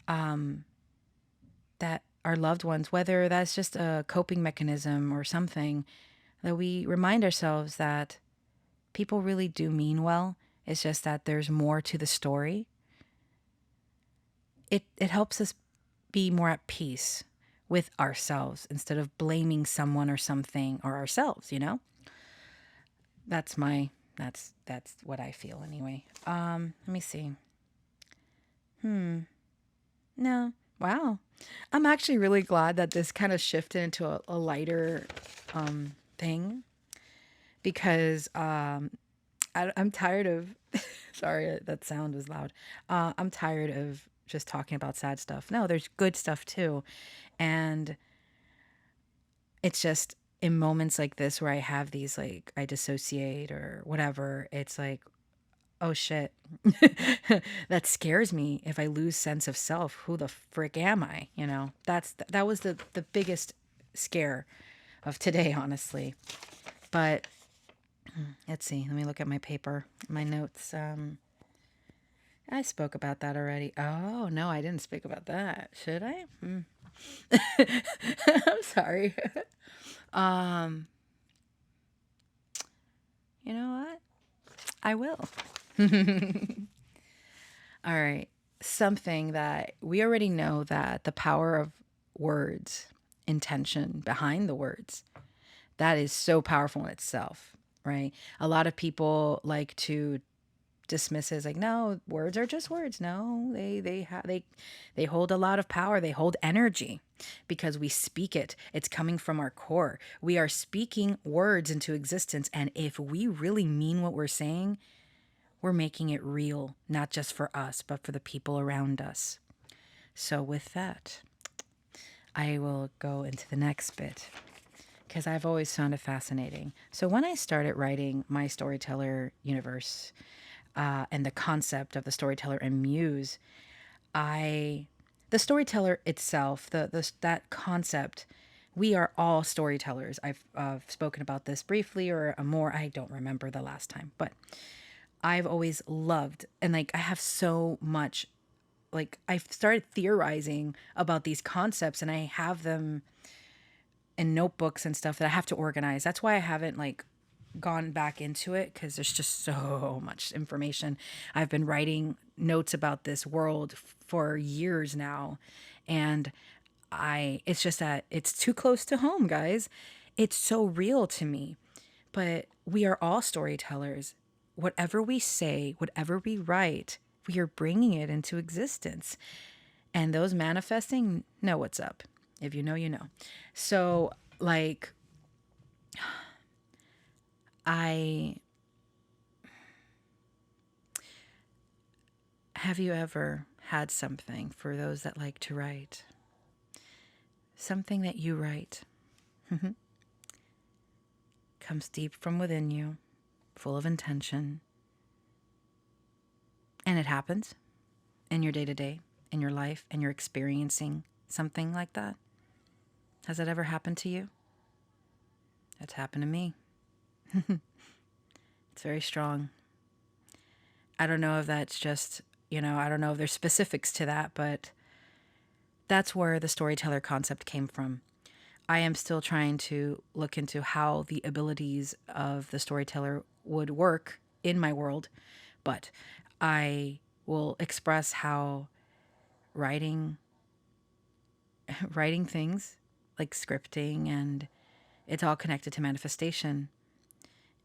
Speaker 1: that our loved ones, whether that's just a coping mechanism or something, that we remind ourselves that people really do mean well. It's just that there's more to the story. It helps us be more at peace with ourselves instead of blaming someone or something or ourselves, you know? That's my that's what I feel anyway. Let me see. No. Wow. I'm actually really glad that this kind of shifted into a lighter thing because I'm tired of sorry, that sound was loud. I'm tired of just talking about sad stuff. No, there's good stuff too. And it's just in moments like this where I have these, like, I dissociate or whatever, it's like, oh shit. That scares me. If I lose sense of self, who the frick am I? You know, that was the biggest scare of today, honestly. But let's see. Let me look at my paper, my notes. I spoke about that already. Oh no, I didn't speak about that. Should I? I'm sorry. um, you know what? I will. All right. Something that we already know, that the power of words, intention behind the words, that is so powerful in itself, right? A lot of people like to dismiss it as like, no, words are just words. No, they hold a lot of power. They hold energy because we speak it. It's coming from our core. We are speaking words into existence, and if we really mean what we're saying, we're making it real, not just for us, but for the people around us. So, with that, I will go into the next bit because I've always found it fascinating. So, when I started writing my storyteller universe and the concept of the storyteller and muse, the storyteller itself, that concept, we are all storytellers. I've spoken about this briefly or more. I don't remember the last time, but I've always loved, and like I have so much, like I've started theorizing about these concepts and I have them in notebooks and stuff that I have to organize. That's why I haven't like gone back into it, because there's just so much information. I've been writing notes about this world for years now, and it's just that it's too close to home, guys. It's so real to me. But we are all storytellers. Whatever we say, whatever we write, we are bringing it into existence. And those manifesting know what's up. If you know, you know. So, like, I Have you ever had something, for those that like to write, something that you write comes deep from within you, full of intention, and it happens in your day to day, in your life, and you're experiencing something like that? Has that ever happened to you? That's happened to me. It's very strong. I don't know if that's just, I don't know if there's specifics to that, but that's where the storyteller concept came from. I am still trying to look into how the abilities of the storyteller would work in my world, but I will express how writing writing things like scripting, and it's all connected to manifestation.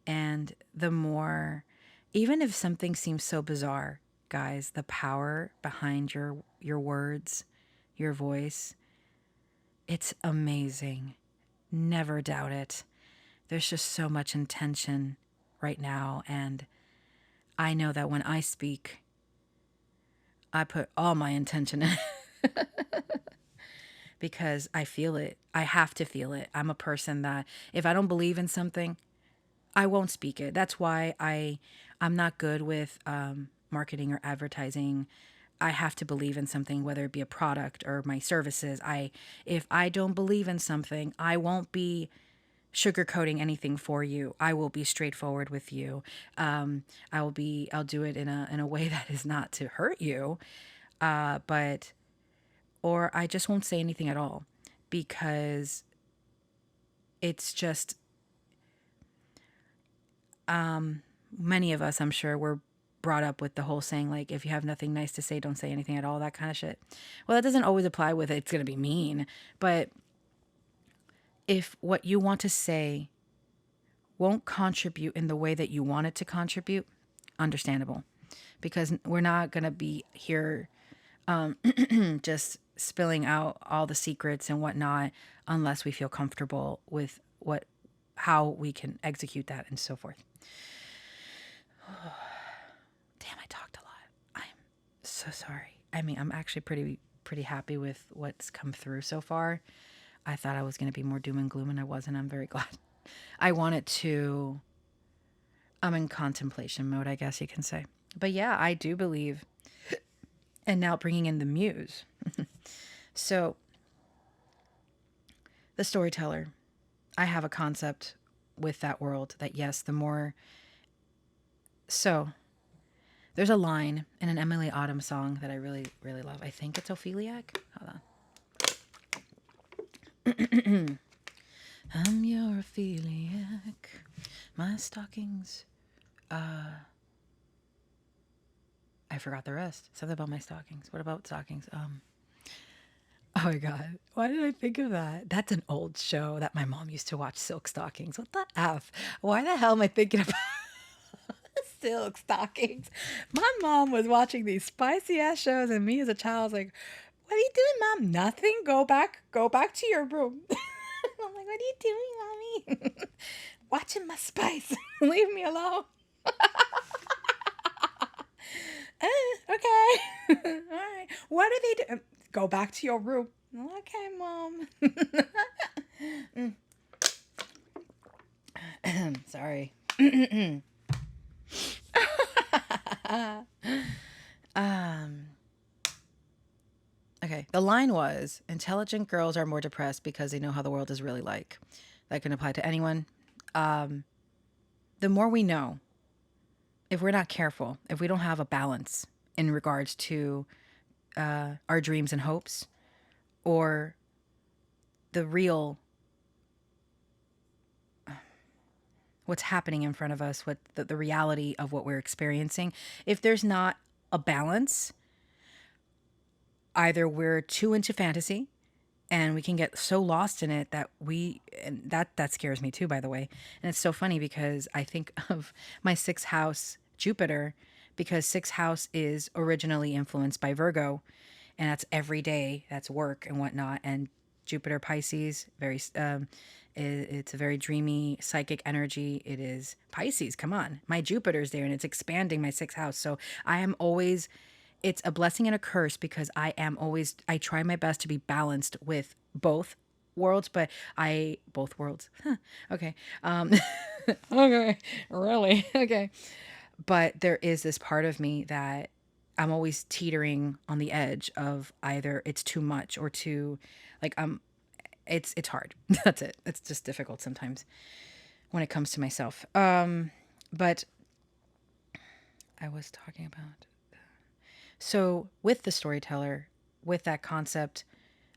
Speaker 1: And the more, even if something seems so bizarre, guys, the power behind your words, your voice, it's amazing. Never doubt it. There's just so much intention right now, and I know that when I speak, I put all my intention in because I feel it. I have to feel it. I'm a person that if I don't believe in something, I won't speak it. That's why I'm not good with marketing or advertising. I have to believe in something, whether it be a product or my services. If I don't believe in something, I won't be sugarcoating anything for you. I will be straightforward with you. I'll do it in a way that is not to hurt you, but or I just won't say anything at all, because it's just many of us, I'm sure, were brought up with the whole saying, like, if you have nothing nice to say, don't say anything at all, that kind of shit. Well, that doesn't always apply with it's going to be mean, but if what you want to say won't contribute in the way that you want it to contribute, understandable, because we're not going to be here just spilling out all the secrets and whatnot unless we feel comfortable with how we can execute that and so forth. Damn, I talked a lot. I'm so sorry. I mean, I'm actually pretty happy with what's come through so far. I thought I was going to be more doom and gloom, and I wasn't. I'm very glad. I'm in contemplation mode, I guess you can say. But yeah, I do believe, and now bringing in the muse. So, the storyteller, I have a concept with that world that yes, the more. So, there's a line in an Emily Autumn song that I really, really love. I think it's Opheliac. Hold on. I'm your Opheliac. My stockings. I forgot the rest. Something about my stockings. What about stockings? Oh my God. Why did I think of that? That's an old show that my mom used to watch, Silk Stockings. What the F? Why the hell am I thinking about Silk Stockings? My mom was watching these spicy ass shows, and me as a child was like, what are you doing, Mom? Nothing. Go back to your room. I'm like, what are you doing, Mommy? Watching my spice. Leave me alone. Okay. All right. What are they doing? Go back to your room. Okay, Mom. Sorry. Okay. The line was, intelligent girls are more depressed because they know how the world is really like. That can apply to anyone. The more we know, if we're not careful, if we don't have a balance in regards to our dreams and hopes, or the real, what's happening in front of us, what the reality of what we're experiencing, if there's not a balance, either we're too into fantasy and we can get so lost in it and that scares me too, by the way. And it's so funny because I think of my sixth house, Jupiter, because sixth house is originally influenced by Virgo, and that's every day, that's work and whatnot. And Jupiter Pisces, it's a very dreamy psychic energy. It is Pisces. Come on, my Jupiter's there, and it's expanding my sixth house. So I am always it's a blessing and a curse because I try my best to be balanced with both worlds, but both worlds. Huh, okay. Okay. Really? Okay. But there is this part of me that I'm always teetering on the edge of either it's too much or too, like, it's hard. That's it. It's just difficult sometimes when it comes to myself. But I was talking about, so with the storyteller, with that concept,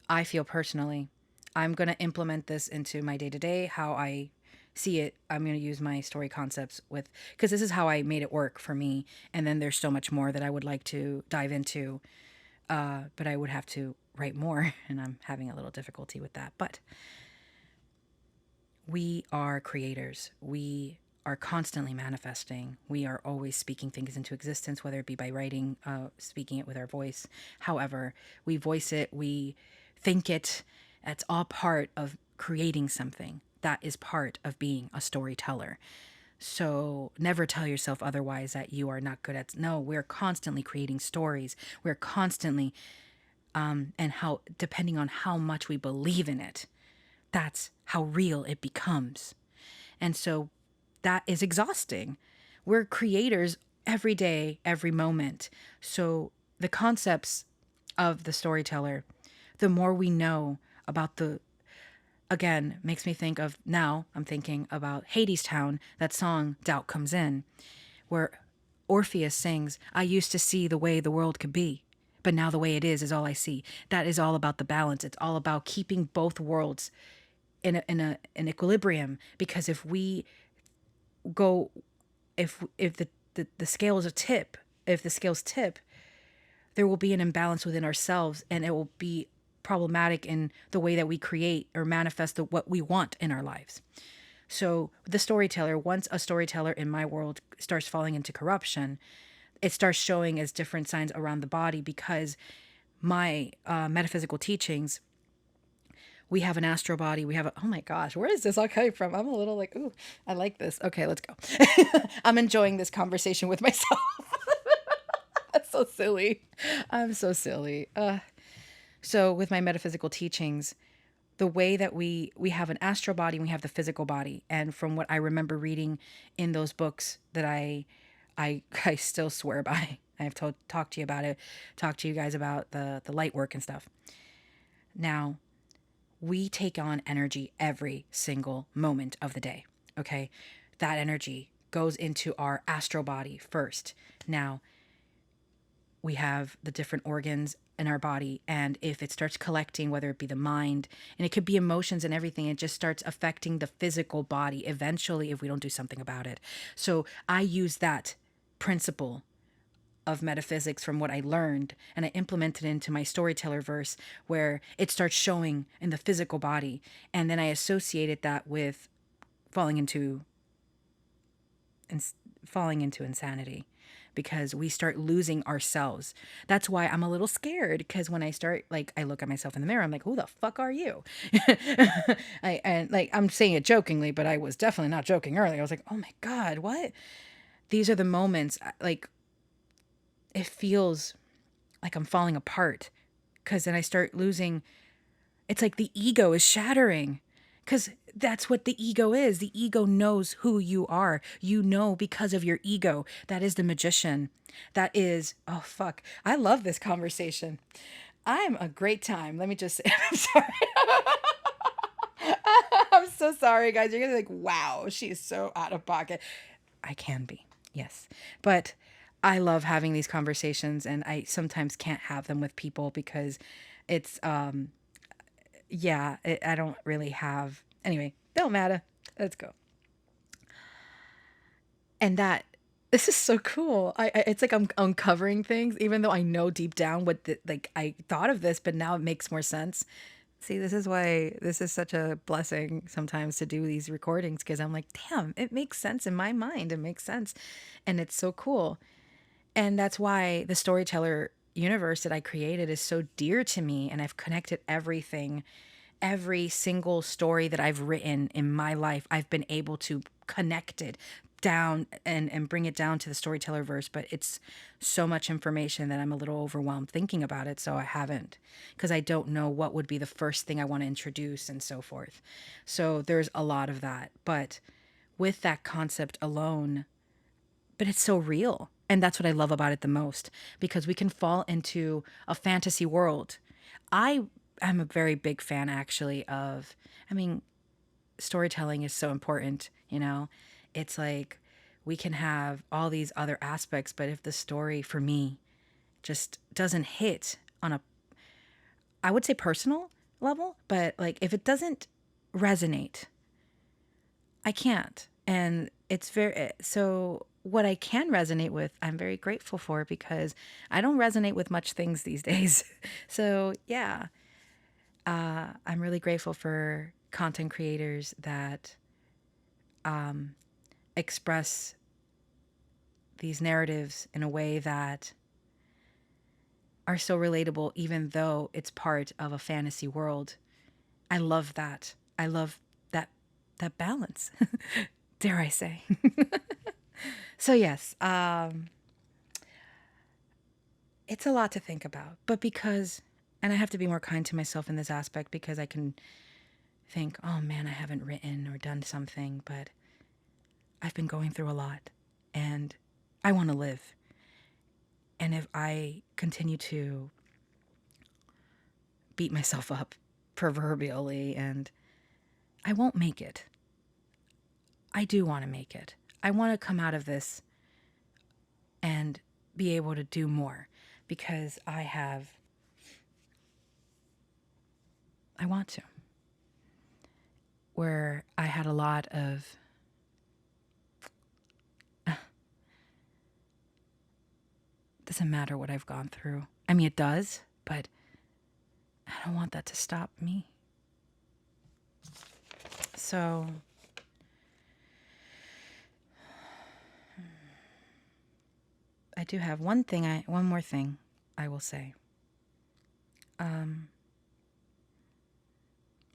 Speaker 1: I feel personally, I'm going to implement this into my day to day, how I see it. I'm going to use my story concepts because this is how I made it work for me. And then there's so much more that I would like to dive into, but I would have to write more, and I'm having a little difficulty with that. But we are creators. We are constantly manifesting. We are always speaking things into existence, whether it be by writing, speaking it with our voice. However, we voice it, we think it. That's all part of creating something. That is part of being a storyteller. So never tell yourself otherwise that you are not good at. No, we're constantly creating stories. We're constantly, and how, depending on how much we believe in it, that's how real it becomes. And so that is exhausting. We're creators every day, every moment. So the concepts of the storyteller, the more we know about again, makes me think of, now I'm thinking about Hadestown, that song Doubt Comes In, where Orpheus sings, I used to see the way the world could be, but now the way it is all I see. That is all about the balance. It's all about keeping both worlds in an equilibrium, because if we go, if the scales are tip if the scales tip, there will be an imbalance within ourselves, and it will be problematic in the way that we create or manifest what we want in our lives. So the storyteller, once a storyteller in my world starts falling into corruption, it starts showing as different signs around the body, because my metaphysical teachings, we have an astral body. We have oh my gosh, where is this all coming from? I'm a little like, ooh, I like this. Okay, let's go. I'm enjoying this conversation with myself. That's so silly. I'm so silly. So with my metaphysical teachings, the way that we have an astral body and we have the physical body, and from what I remember reading in those books that I still swear by. I have talked to you about it, talked to you guys about the light work and stuff. Now, we take on energy every single moment of the day. Okay. That energy goes into our astral body first. Now, we have the different organs in our body, and if it starts collecting, whether it be the mind, and it could be emotions and everything, it just starts affecting the physical body eventually if we don't do something about it. So I use that principle of metaphysics from what I learned, and I implemented it into my storyteller verse, where it starts showing in the physical body, and then I associated that with falling into falling into insanity, because we start losing ourselves. That's why I'm a little scared, because when I start, like, I look at myself in the mirror, I'm like, who the fuck are you? And like, I'm saying it jokingly, but I was definitely not joking earlier. I was like, oh my God, what? These are the moments, like, it feels like I'm falling apart, because then I start losing. It's like the ego is shattering, because that's what the ego is. The ego knows who you are. You know, because of your ego. That is the magician. That is, oh, fuck. I love this conversation. I'm a great time. Let me just say, I'm sorry. I'm so sorry, guys. You're going to be like, wow, she's so out of pocket. I can be, yes. But I love having these conversations, and I sometimes can't have them with people because it's, I don't really have, anyway, don't matter. Let's go. And this is so cool. It's like I'm uncovering things, even though I know deep down like I thought of this, but now it makes more sense. See, this is why this is such a blessing sometimes to do these recordings, because I'm like, damn, it makes sense in my mind. It makes sense. And it's so cool. And that's why the storyteller universe that I created is so dear to me. And I've connected everything, every single story that I've written in my life, I've been able to connect it down and bring it down to the storyteller verse, but it's so much information that I'm a little overwhelmed thinking about it, so I haven't, because I don't know what would be the first thing I want to introduce and so forth. So there's a lot of that, but with that concept alone, but it's so real. And that's what I love about it the most, because we can fall into a fantasy world. I am a very big fan, actually, of, I mean, storytelling is so important, you know? It's like we can have all these other aspects, but if the story for me just doesn't hit on a, I would say personal level, but like if it doesn't resonate, I can't. And it's very, so what I can resonate with, I'm very grateful for, because I don't resonate with much things these days. So yeah, I'm really grateful for content creators that express these narratives in a way that are so relatable, even though it's part of a fantasy world. I love that. I love that that balance. Dare I say? So yes, it's a lot to think about, but because, and I have to be more kind to myself in this aspect, because I can think, oh man, I haven't written or done something, but I've been going through a lot, and I want to live. And if I continue to beat myself up proverbially, and I won't make it, I do want to make it. I want to come out of this and be able to do more, because I want to. Where I had a lot of, doesn't matter what I've gone through. I mean, it does, but I don't want that to stop me. So I do have one more thing I will say. I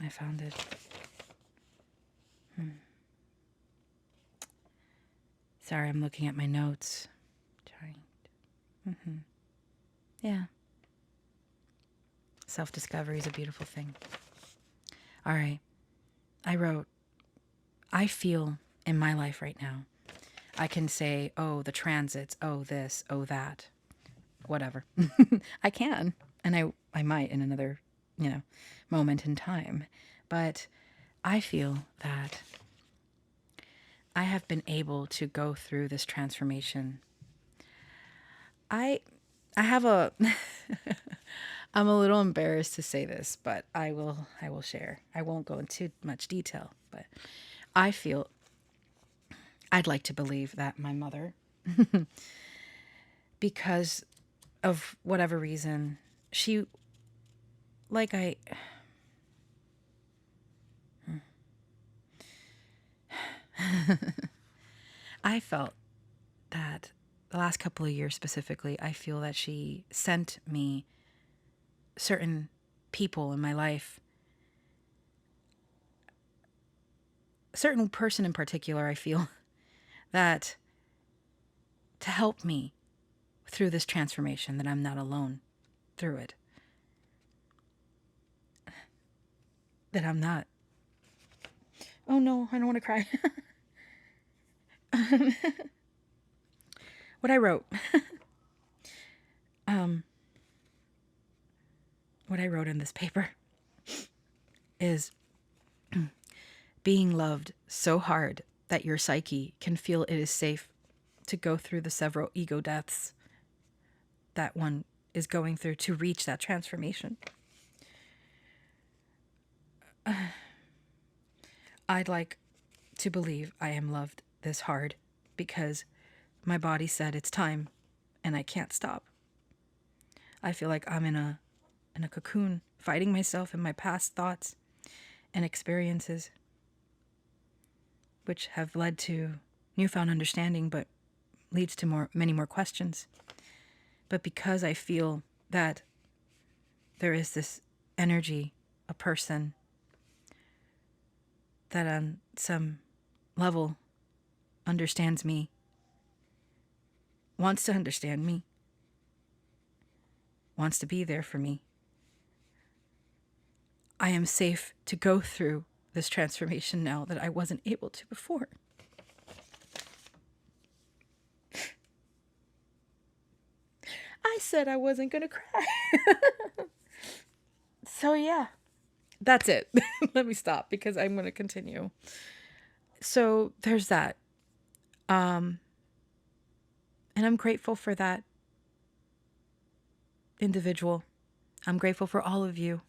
Speaker 1: found it. Sorry, I'm looking at my notes. Trying. Yeah. Self-discovery is a beautiful thing. All right. I wrote, I feel in my life right now, I can say, oh, the transits, oh, this, oh, that, whatever. I can. And I might in another, moment in time. But I feel that I have been able to go through this transformation. I have a I'm a little embarrassed to say this, but I will share. I won't go into much detail, but I feel, I'd like to believe that my mother, because of whatever reason, she, like I felt that the last couple of years specifically, I feel that she sent me certain people in my life, a certain person in particular, I feel, that to help me through this transformation, that I'm not alone through it. That I'm not. Oh no, I don't want to cry. What I wrote. What I wrote in this paper is being loved so hard that your psyche can feel it is safe to go through the several ego deaths that one is going through to reach that transformation. I'd like to believe I am loved this hard because my body said it's time and I can't stop. I feel like I'm in a cocoon, fighting myself in my past thoughts and experiences, which have led to newfound understanding, but leads to many more questions. But because I feel that there is this energy, a person, that on some level understands me, wants to understand me, wants to be there for me. I am safe to go through this transformation now that I wasn't able to before. I said I wasn't going to cry. So yeah, that's it. Let me stop because I'm going to continue. So there's that. And I'm grateful for that individual. I'm grateful for all of you.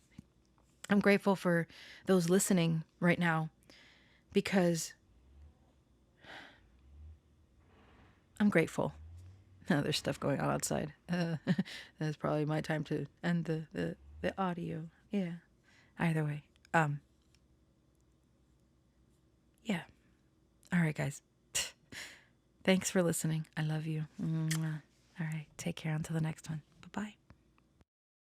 Speaker 1: I'm grateful for those listening right now because I'm grateful. Oh, there's stuff going on outside. That's probably my time to end the audio. Yeah. Either way. Yeah. All right, guys. Thanks for listening. I love you. Mwah. All right. Take care until the next one. Bye-bye.